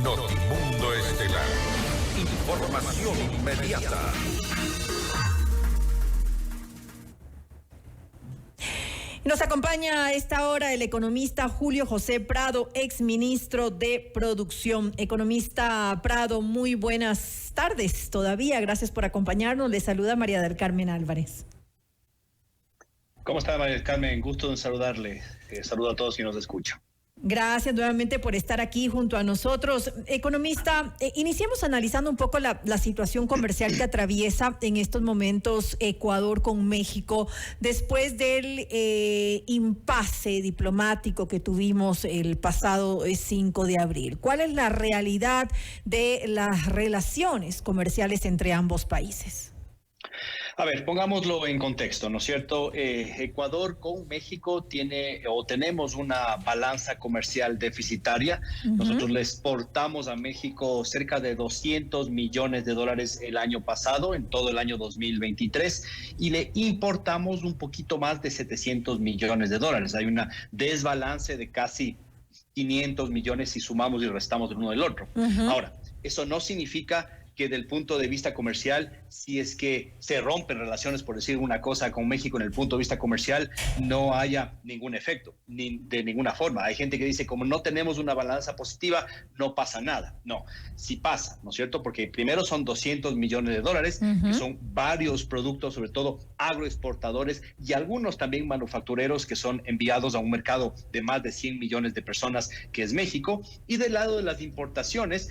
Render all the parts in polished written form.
Notimundo Estelar. Información inmediata. Nos acompaña a esta hora el economista Julio José Prado, exministro de Producción. Economista Prado, muy buenas tardes todavía. Gracias por acompañarnos. Le saluda María del Carmen Álvarez. ¿Cómo está, María del Carmen? Gusto en saludarle. Saludo a todos quienes nos escuchan. Gracias nuevamente por estar aquí junto a nosotros. Economista, iniciemos analizando un poco la situación comercial que atraviesa en estos momentos Ecuador con México después del impasse diplomático que tuvimos el pasado 5 de abril. ¿Cuál es la realidad de las relaciones comerciales entre ambos países? A ver, pongámoslo en contexto, ¿no es cierto? Ecuador con México tenemos una balanza comercial deficitaria. Nosotros le exportamos a México cerca de 200 millones de dólares el año pasado, en todo el año 2023, y le importamos un poquito más de 700 millones de dólares. Hay una desbalance de casi 500 millones si sumamos y restamos el uno del otro. Ahora, eso no significa que del punto de vista comercial, si es que se rompen relaciones, por decir una cosa, con México en el punto de vista comercial, no haya ningún efecto, ni de ninguna forma. Hay gente que dice, como no tenemos una balanza positiva, no pasa nada. No, sí pasa, ¿no es cierto? Porque primero son 200 millones de dólares, que son varios productos, sobre todo agroexportadores, y algunos también manufactureros que son enviados a un mercado de más de 100 millones de personas, que es México. Y del lado de las importaciones,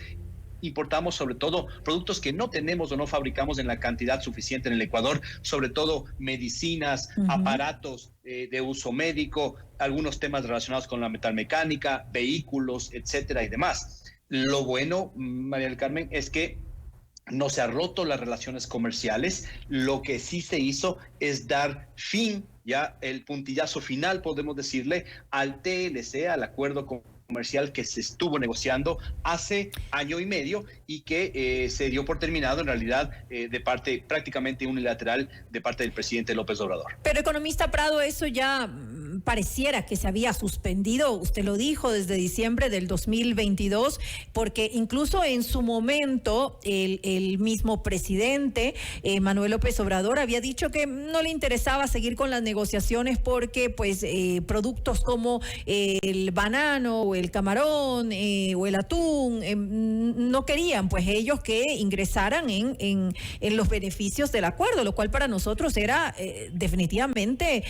importamos sobre todo productos que no tenemos o no fabricamos en la cantidad suficiente en el Ecuador, sobre todo medicinas, aparatos de uso médico, algunos temas relacionados con la metalmecánica, vehículos, etcétera y demás. Lo bueno, María del Carmen, es que no se han roto las relaciones comerciales. Lo que sí se hizo es dar fin, ya el puntillazo final, podemos decirle, al TLC, al acuerdo comercial que se estuvo negociando hace año y medio y que se dio por terminado en realidad de parte prácticamente unilateral de parte del presidente López Obrador. Pero economista Prado, eso ya pareciera que se había suspendido, usted lo dijo, desde diciembre del 2022, porque incluso en su momento el mismo presidente Manuel López Obrador había dicho que no le interesaba seguir con las negociaciones porque pues productos como el banano o el camarón o el atún no querían pues ellos que ingresaran en los beneficios del acuerdo, lo cual para nosotros era definitivamente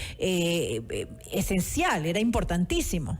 esencial, era importantísimo.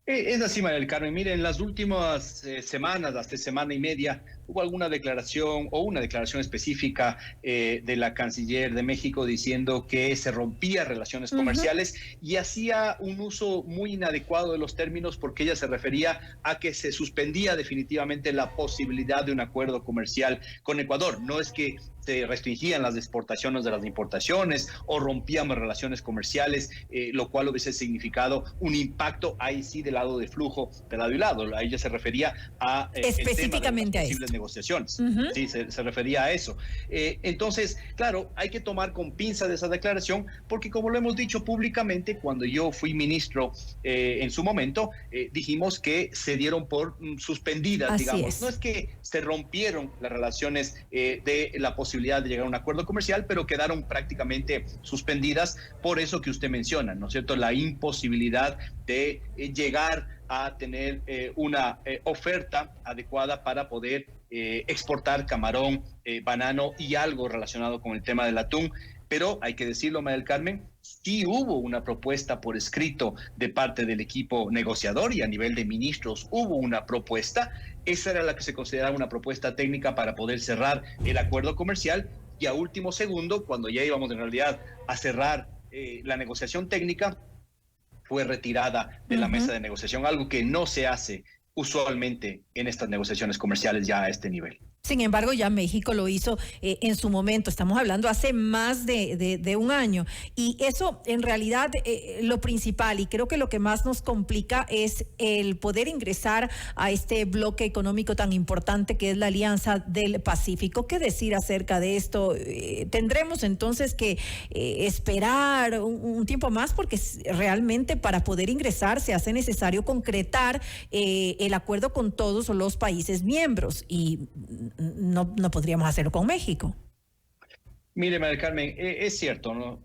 Es así, María del Carmen. Mire, en las últimas semanas, hasta semana y media, hubo alguna declaración o una declaración específica de la canciller de México diciendo que se rompía relaciones comerciales y hacía un uso muy inadecuado de los términos porque ella se refería a que se suspendía definitivamente la posibilidad de un acuerdo comercial con Ecuador. No es que se restringían las exportaciones de las importaciones o rompíamos relaciones comerciales, lo cual hubiese significado un impacto ahí sí del lado de flujo de lado y lado. A ella se refería a específicamente el tema de las posibles negociaciones. Sí, se refería a eso. Entonces, claro, hay que tomar con pinzas esa declaración porque como lo hemos dicho públicamente, cuando yo fui ministro en su momento, dijimos que se dieron por suspendidas, así digamos. es. No es que se rompieron las relaciones de la posibilidad de llegar a un acuerdo comercial, pero quedaron prácticamente suspendidas por eso que usted menciona, ¿no es cierto? La imposibilidad de llegar a tener una oferta adecuada para poder exportar camarón, banano y algo relacionado con el tema del atún. Pero hay que decirlo, María del Carmen, sí hubo una propuesta por escrito de parte del equipo negociador y a nivel de ministros hubo una propuesta. Esa era la que se consideraba una propuesta técnica para poder cerrar el acuerdo comercial y a último segundo, cuando ya íbamos en realidad a cerrar la negociación técnica, fue retirada de la mesa de negociación, algo que no se hace usualmente en estas negociaciones comerciales ya a este nivel. Sin embargo, ya México lo hizo en su momento. Estamos hablando hace más de un año. Y eso, en realidad, lo principal, y creo que lo que más nos complica es el poder ingresar a este bloque económico tan importante que es la Alianza del Pacífico. ¿Qué decir acerca de esto? ¿Tendremos entonces que esperar un tiempo más? Porque realmente para poder ingresar se hace necesario concretar el acuerdo con todos los países miembros. Y no podríamos hacerlo con México. Mire, María Carmen, es cierto, ¿no?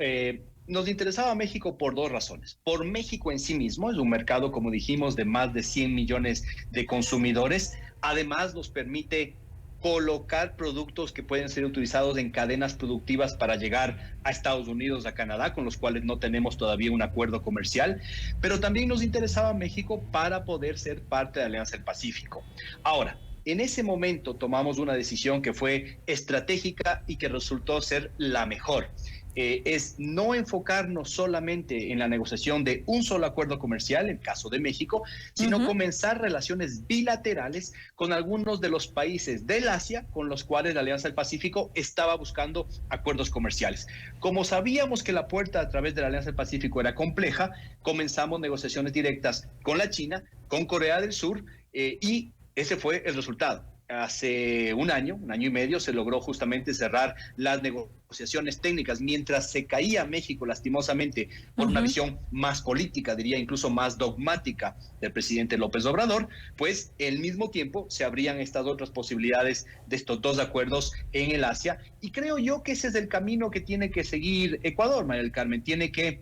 Nos interesaba México por dos razones. Por México en sí mismo, es un mercado, como dijimos, de más de 100 millones de consumidores. Además, nos permite colocar productos que pueden ser utilizados en cadenas productivas para llegar a Estados Unidos, a Canadá, con los cuales no tenemos todavía un acuerdo comercial, pero también nos interesaba México para poder ser parte de la Alianza del Pacífico. Ahora, en ese momento tomamos una decisión que fue estratégica y que resultó ser la mejor. Es no enfocarnos solamente en la negociación de un solo acuerdo comercial, en el caso de México, sino comenzar relaciones bilaterales con algunos de los países del Asia con los cuales la Alianza del Pacífico estaba buscando acuerdos comerciales. Como sabíamos que la puerta a través de la Alianza del Pacífico era compleja, comenzamos negociaciones directas con la China, con Corea del Sur, y ese fue el resultado. Hace un año y medio, se logró justamente cerrar las negociaciones técnicas mientras se caía México lastimosamente por una visión más política, diría incluso más dogmática del presidente López Obrador. Pues al mismo tiempo se abrían estas otras posibilidades de estos dos acuerdos en el Asia, y creo yo que ese es el camino que tiene que seguir Ecuador, María del Carmen. Tiene que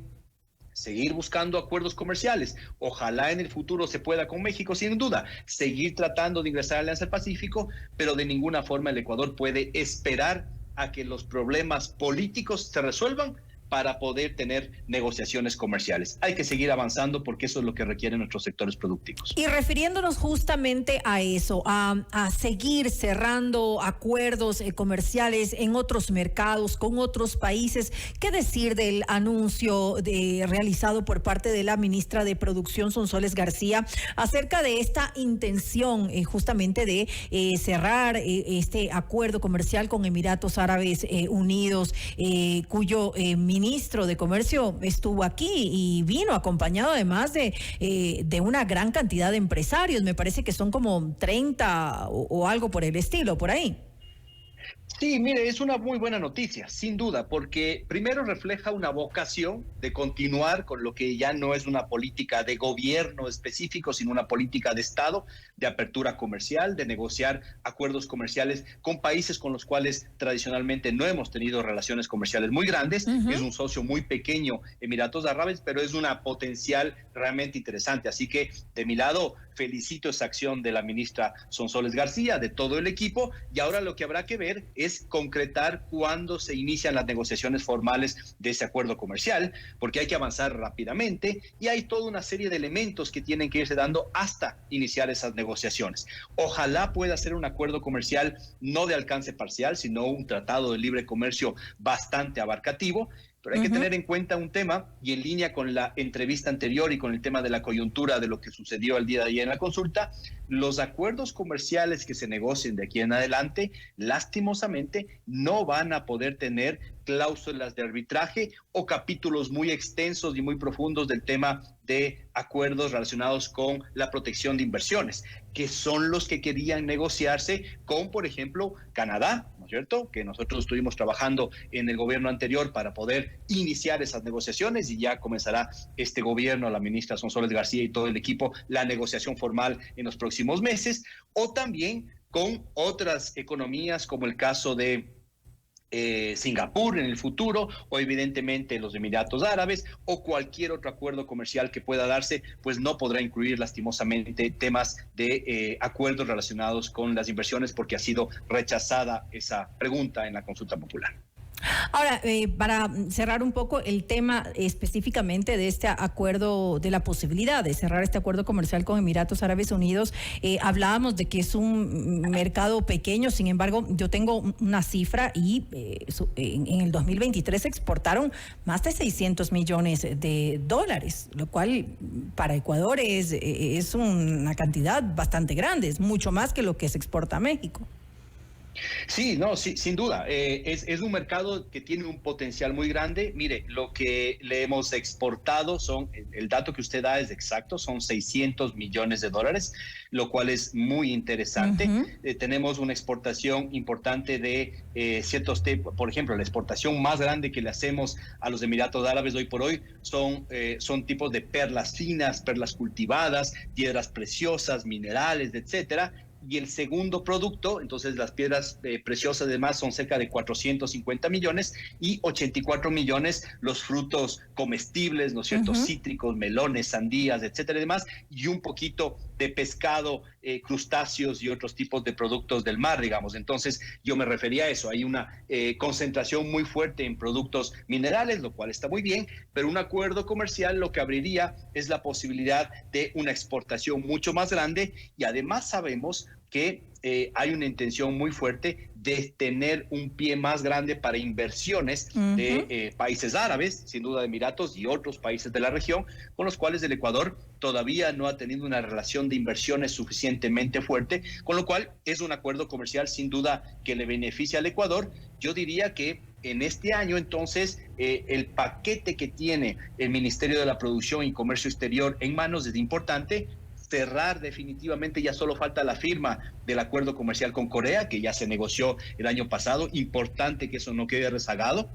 seguir buscando acuerdos comerciales. Ojalá en el futuro se pueda con México, sin duda. Seguir tratando de ingresar a la Alianza del Pacífico, pero de ninguna forma el Ecuador puede esperar a que los problemas políticos se resuelvan para poder tener negociaciones comerciales. Hay que seguir avanzando porque eso es lo que requieren nuestros sectores productivos. Y refiriéndonos justamente a eso, a seguir cerrando acuerdos comerciales en otros mercados, con otros países, ¿qué decir del anuncio realizado por parte de la ministra de Producción, Sonsoles García, acerca de esta intención justamente de cerrar este acuerdo comercial con Emiratos Árabes Unidos, cuyo ministro de Comercio estuvo aquí y vino acompañado además de una gran cantidad de empresarios? Me parece que son como 30 o algo por el estilo, por ahí. Sí, mire, es una muy buena noticia, sin duda, porque primero refleja una vocación de continuar con lo que ya no es una política de gobierno específico, sino una política de Estado, de apertura comercial, de negociar acuerdos comerciales con países con los cuales tradicionalmente no hemos tenido relaciones comerciales muy grandes. Es un socio muy pequeño, Emiratos Árabes, pero es una potencial realmente interesante. Así que, de mi lado, felicito esa acción de la ministra Sonsoles García, de todo el equipo, y ahora lo que habrá que ver es concretar cuándo se inician las negociaciones formales de ese acuerdo comercial, porque hay que avanzar rápidamente y hay toda una serie de elementos que tienen que irse dando hasta iniciar esas negociaciones. Ojalá pueda ser un acuerdo comercial no de alcance parcial, sino un tratado de libre comercio bastante abarcativo. Pero hay que tener en cuenta un tema, y en línea con la entrevista anterior y con el tema de la coyuntura de lo que sucedió el día de ayer en la consulta, los acuerdos comerciales que se negocien de aquí en adelante, lastimosamente, no van a poder tener cláusulas de arbitraje o capítulos muy extensos y muy profundos del tema de acuerdos relacionados con la protección de inversiones, que son los que querían negociarse con, por ejemplo, Canadá, ¿no es cierto? Que nosotros estuvimos trabajando en el gobierno anterior para poder iniciar esas negociaciones, y ya comenzará este gobierno, la ministra Sonsoles García y todo el equipo, la negociación formal en los próximos meses, o también con otras economías como el caso de Singapur en el futuro, o evidentemente los Emiratos Árabes, o cualquier otro acuerdo comercial que pueda darse, pues no podrá incluir lastimosamente temas de acuerdos relacionados con las inversiones, porque ha sido rechazada esa pregunta en la consulta popular. Ahora, para cerrar un poco el tema específicamente de este acuerdo, de la posibilidad de cerrar este acuerdo comercial con Emiratos Árabes Unidos, hablábamos de que es un mercado pequeño. Sin embargo, yo tengo una cifra y en el 2023 se exportaron más de 600 millones de dólares, lo cual para Ecuador es una cantidad bastante grande, es mucho más que lo que se exporta a México. Sí, no, sí, sin duda. Es un mercado que tiene un potencial muy grande. Mire, lo que le hemos exportado el dato que usted da es exacto, son 600 millones de dólares, lo cual es muy interesante. Tenemos una exportación importante de ciertos tipos, por ejemplo, la exportación más grande que le hacemos a los Emiratos Árabes hoy por hoy son tipos de perlas finas, perlas cultivadas, piedras preciosas, minerales, etcétera. Y el segundo producto, entonces las piedras preciosas además son cerca de 450 millones y 84 millones los frutos comestibles, ¿no es cierto? Cítricos, melones, sandías, etcétera y demás, y un poquito de pescado, crustáceos y otros tipos de productos del mar, digamos. Entonces yo me refería a eso, hay una concentración muy fuerte en productos minerales, lo cual está muy bien, pero un acuerdo comercial lo que abriría es la posibilidad de una exportación mucho más grande y además sabemos que hay una intención muy fuerte de tener un pie más grande para inversiones de países árabes, sin duda de Emiratos y otros países de la región, con los cuales el Ecuador todavía no ha tenido una relación de inversiones suficientemente fuerte, con lo cual es un acuerdo comercial sin duda que le beneficia al Ecuador. Yo diría que en este año, entonces, el paquete que tiene el Ministerio de la Producción y Comercio Exterior en manos es importante. Cerrar definitivamente, ya solo falta la firma del acuerdo comercial con Corea, que ya se negoció el año pasado, importante que eso no quede rezagado.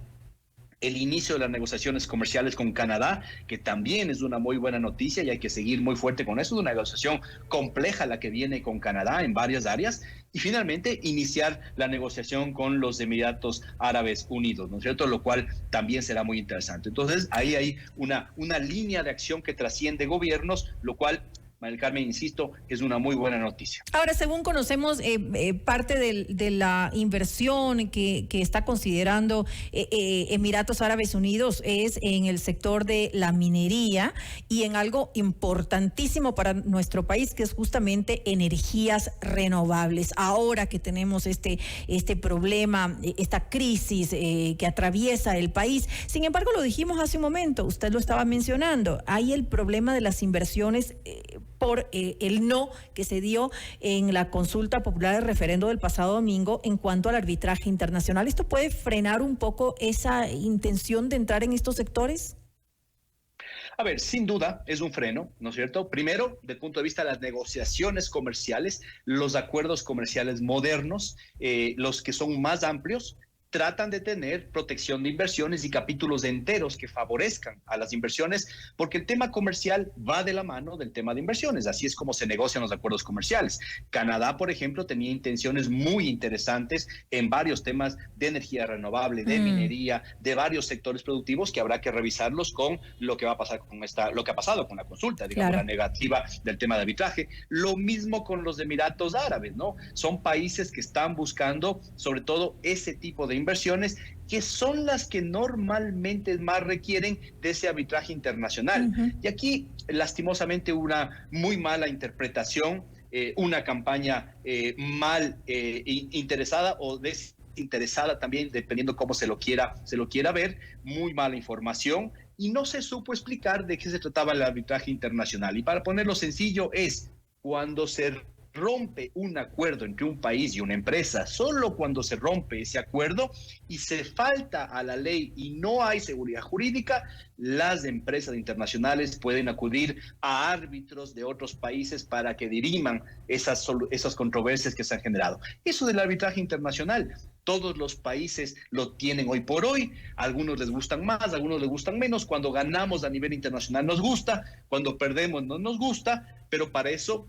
El inicio de las negociaciones comerciales con Canadá, que también es una muy buena noticia y hay que seguir muy fuerte con eso, es una negociación compleja la que viene con Canadá en varias áreas, y finalmente iniciar la negociación con los Emiratos Árabes Unidos, ¿no es cierto? Lo cual también será muy interesante. Entonces, ahí hay una línea de acción que trasciende gobiernos, lo cual, María Carmen, insisto, es una muy buena noticia. Ahora, según conocemos, parte de la inversión que está considerando Emiratos Árabes Unidos es en el sector de la minería y en algo importantísimo para nuestro país, que es justamente energías renovables. Ahora que tenemos este problema, esta crisis que atraviesa el país, sin embargo, lo dijimos hace un momento, usted lo estaba mencionando, hay el problema de las inversiones por el no que se dio en la consulta popular del referendo del pasado domingo en cuanto al arbitraje internacional. ¿Esto puede frenar un poco esa intención de entrar en estos sectores? A ver, sin duda es un freno, ¿no es cierto? Primero, desde el punto de vista de las negociaciones comerciales, los acuerdos comerciales modernos, los que son más amplios, tratan de tener protección de inversiones y capítulos enteros que favorezcan a las inversiones, porque el tema comercial va de la mano del tema de inversiones. Así es como se negocian los acuerdos comerciales. Canadá, por ejemplo, tenía intenciones muy interesantes en varios temas de energía renovable, de minería, de varios sectores productivos que habrá que revisarlos con lo que va a pasar con lo que ha pasado con la consulta, digamos, la negativa del tema de arbitraje. Lo mismo con los Emiratos Árabes, ¿no? Son países que están buscando, sobre todo, ese tipo de inversiones que son las que normalmente más requieren de ese arbitraje internacional. Y aquí, lastimosamente, una muy mala interpretación, una campaña mal interesada o desinteresada también, dependiendo cómo se lo quiera ver, muy mala información, y no se supo explicar de qué se trataba el arbitraje internacional. Y para ponerlo sencillo, es cuando se rompe un acuerdo entre un país y una empresa, solo cuando se rompe ese acuerdo y se falta a la ley y no hay seguridad jurídica, las empresas internacionales pueden acudir a árbitros de otros países para que diriman esas controversias que se han generado. Eso del arbitraje internacional, todos los países lo tienen hoy por hoy, algunos les gustan más, algunos les gustan menos. Cuando ganamos a nivel internacional nos gusta, cuando perdemos no nos gusta, pero para eso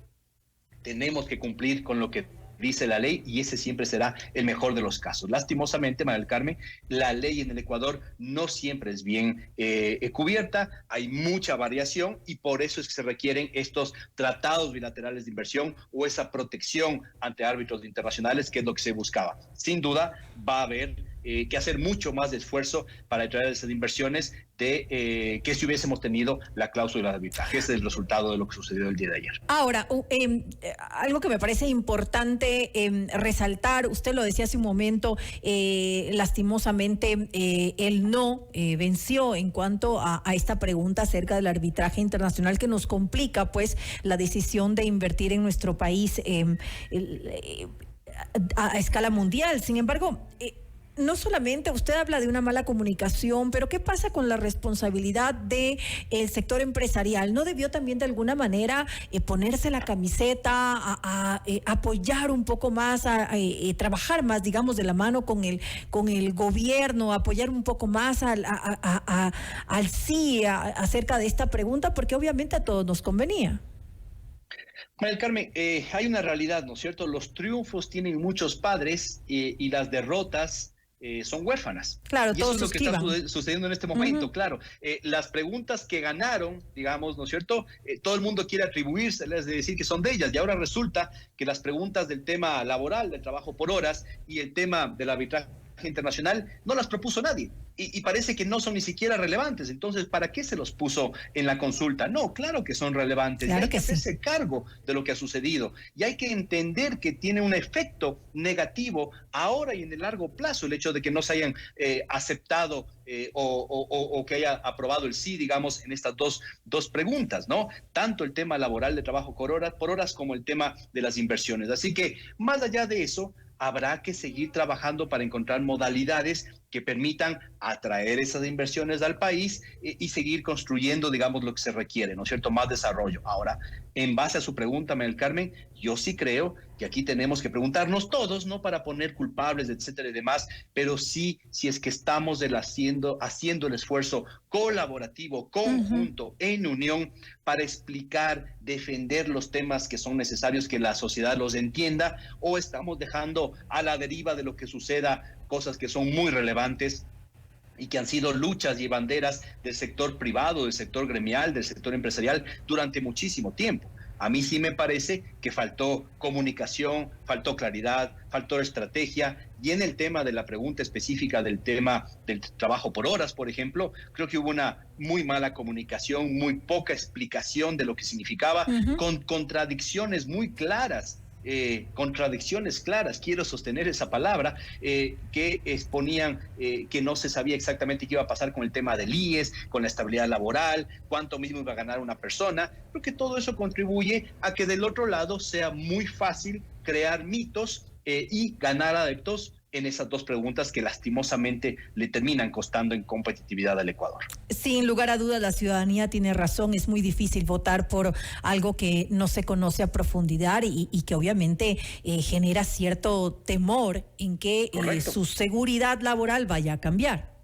tenemos que cumplir con lo que dice la ley y ese siempre será el mejor de los casos. Lastimosamente, María del Carmen, la ley en el Ecuador no siempre es bien cubierta, hay mucha variación y por eso es que se requieren estos tratados bilaterales de inversión o esa protección ante árbitros internacionales, que es lo que se buscaba. Sin duda va a haber que hacer mucho más de esfuerzo para atraer esas inversiones que si hubiésemos tenido la cláusula de arbitraje. Ese es el resultado de lo que sucedió el día de ayer. Ahora, algo que me parece importante resaltar, usted lo decía hace un momento, lastimosamente el no venció en cuanto a esta pregunta acerca del arbitraje internacional que nos complica pues la decisión de invertir en nuestro país. a escala mundial. Sin embargo, no solamente usted habla de una mala comunicación, pero ¿qué pasa con la responsabilidad del sector empresarial? ¿No debió también de alguna manera ponerse la camiseta, a apoyar un poco más, a trabajar más, digamos, de la mano con el gobierno, apoyar un poco más al sí acerca de esta pregunta? Porque obviamente a todos nos convenía. María del Carmen, hay una realidad, ¿no es cierto? Los triunfos tienen muchos padres y las derrotas son huérfanas. Claro, y eso todos es lo que está esquivan. sucediendo en este momento, claro. Las preguntas que ganaron, digamos, ¿no es cierto? Todo el mundo quiere atribuírselas, de decir que son de ellas, y ahora resulta que las preguntas del tema laboral, del trabajo por horas, y el tema del arbitraje internacional, no las propuso nadie. Y parece que no son ni siquiera relevantes. Entonces, ¿para qué se los puso en la consulta? No, claro que son relevantes. Claro y hay que sí. hacerse cargo de lo que ha sucedido. Y hay que entender que tiene un efecto negativo ahora y en el largo plazo el hecho de que no se hayan aceptado o que haya aprobado el sí, digamos, en estas dos preguntas, ¿no? Tanto el tema laboral de trabajo por horas como el tema de las inversiones. Así que, más allá de eso, habrá que seguir trabajando para encontrar modalidades que permitan atraer esas inversiones al país y seguir construyendo, digamos, lo que se requiere, ¿no es cierto? Más desarrollo. Ahora, en base a su pregunta, María del Carmen, yo sí creo que aquí tenemos que preguntarnos todos, no para poner culpables, etcétera y demás, pero sí, si es que estamos haciendo el esfuerzo colaborativo, conjunto, en unión, para explicar, defender los temas que son necesarios que la sociedad los entienda, o estamos dejando a la deriva de lo que suceda cosas que son muy relevantes y que han sido luchas y banderas del sector privado, del sector gremial, del sector empresarial durante muchísimo tiempo. A mí sí me parece que faltó comunicación, faltó claridad, faltó estrategia, y en el tema de la pregunta específica del tema del trabajo por horas, por ejemplo, creo que hubo una muy mala comunicación, muy poca explicación de lo que significaba, con contradicciones muy claras. Contradicciones claras, quiero sostener esa palabra, que exponían que no se sabía exactamente qué iba a pasar con el tema del IES, con la estabilidad laboral, cuánto mismo iba a ganar una persona. Creo que todo eso contribuye a que del otro lado sea muy fácil crear mitos y ganar adeptos en esas dos preguntas que lastimosamente le terminan costando en competitividad al Ecuador. Sin lugar a dudas, la ciudadanía tiene razón. Es muy difícil votar por algo que no se conoce a profundidad y que obviamente genera cierto temor en que su seguridad laboral vaya a cambiar.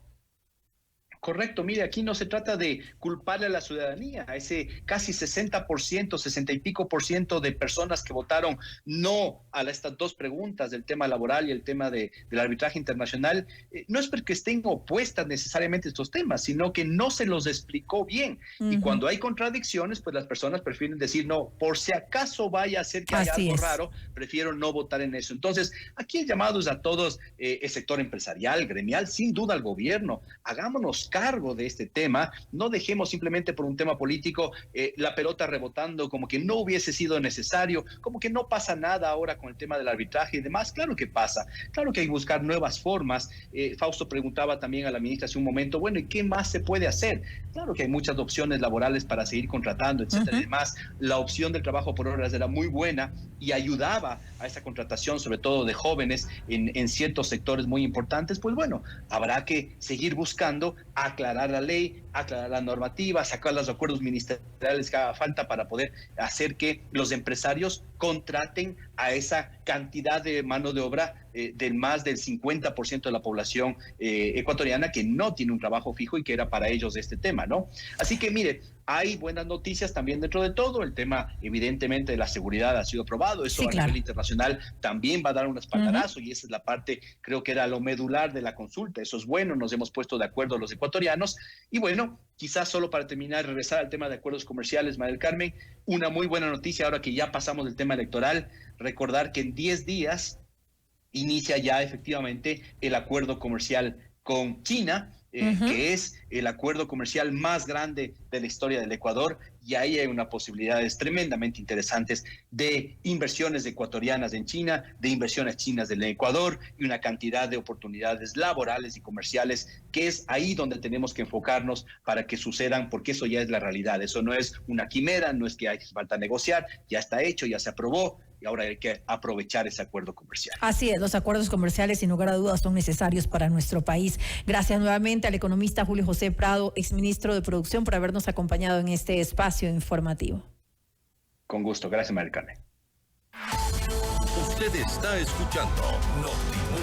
Correcto, mire, aquí no se trata de culparle a la ciudadanía, a ese casi 60%, 60 y pico por ciento de personas que votaron no a estas dos preguntas del tema laboral y el tema del arbitraje internacional. No es porque estén opuestas necesariamente estos temas, sino que no se los explicó bien. Y cuando hay contradicciones, pues las personas prefieren decir no, por si acaso vaya a ser que haya algo raro, prefiero no votar en eso. Entonces, aquí el llamado es a todos, el sector empresarial, gremial, sin duda al gobierno, hagámonos cargo de este tema, no dejemos simplemente por un tema político la pelota rebotando como que no hubiese sido necesario, como que no pasa nada ahora con el tema del arbitraje y demás. Claro que pasa, claro que hay que buscar nuevas formas. Fausto preguntaba también a la ministra hace un momento, bueno, ¿y qué más se puede hacer? Claro que hay muchas opciones laborales para seguir contratando, etcétera, y demás. La opción del trabajo por horas era muy buena y ayudaba a esa contratación, sobre todo de jóvenes en ciertos sectores muy importantes. Pues bueno, habrá que seguir buscando aclarar la ley, aclarar la normativa, sacar los acuerdos ministeriales que haga falta para poder hacer que los empresarios contraten a esa cantidad de mano de obra del más del 50% de la población ecuatoriana que no tiene un trabajo fijo y que era para ellos este tema, ¿no? Así que mire, hay buenas noticias también dentro de todo. El tema, evidentemente, de la seguridad ha sido aprobado. Eso a nivel internacional también va a dar un espaldarazo y esa es la parte, creo que era lo medular de la consulta. Eso es bueno, nos hemos puesto de acuerdo los ecuatorianos. Y bueno, quizás solo para terminar, regresar al tema de acuerdos comerciales, María del Carmen, una muy buena noticia ahora que ya pasamos del tema electoral, recordar que en 10 días inicia ya efectivamente el acuerdo comercial con China, que es el acuerdo comercial más grande de la historia del Ecuador, y ahí hay unas posibilidades tremendamente interesantes de inversiones ecuatorianas en China, de inversiones chinas en el Ecuador y una cantidad de oportunidades laborales y comerciales que es ahí donde tenemos que enfocarnos para que sucedan, porque eso ya es la realidad. Eso no es una quimera, no es que hay falta negociar, ya está hecho, ya se aprobó. y ahora hay que aprovechar ese acuerdo comercial. Así es, los acuerdos comerciales sin lugar a dudas son necesarios para nuestro país. Gracias nuevamente al economista Julio José Prado, exministro de Producción, por habernos acompañado en este espacio informativo. Con gusto, gracias, María Carmen. Usted está escuchando Notimundo.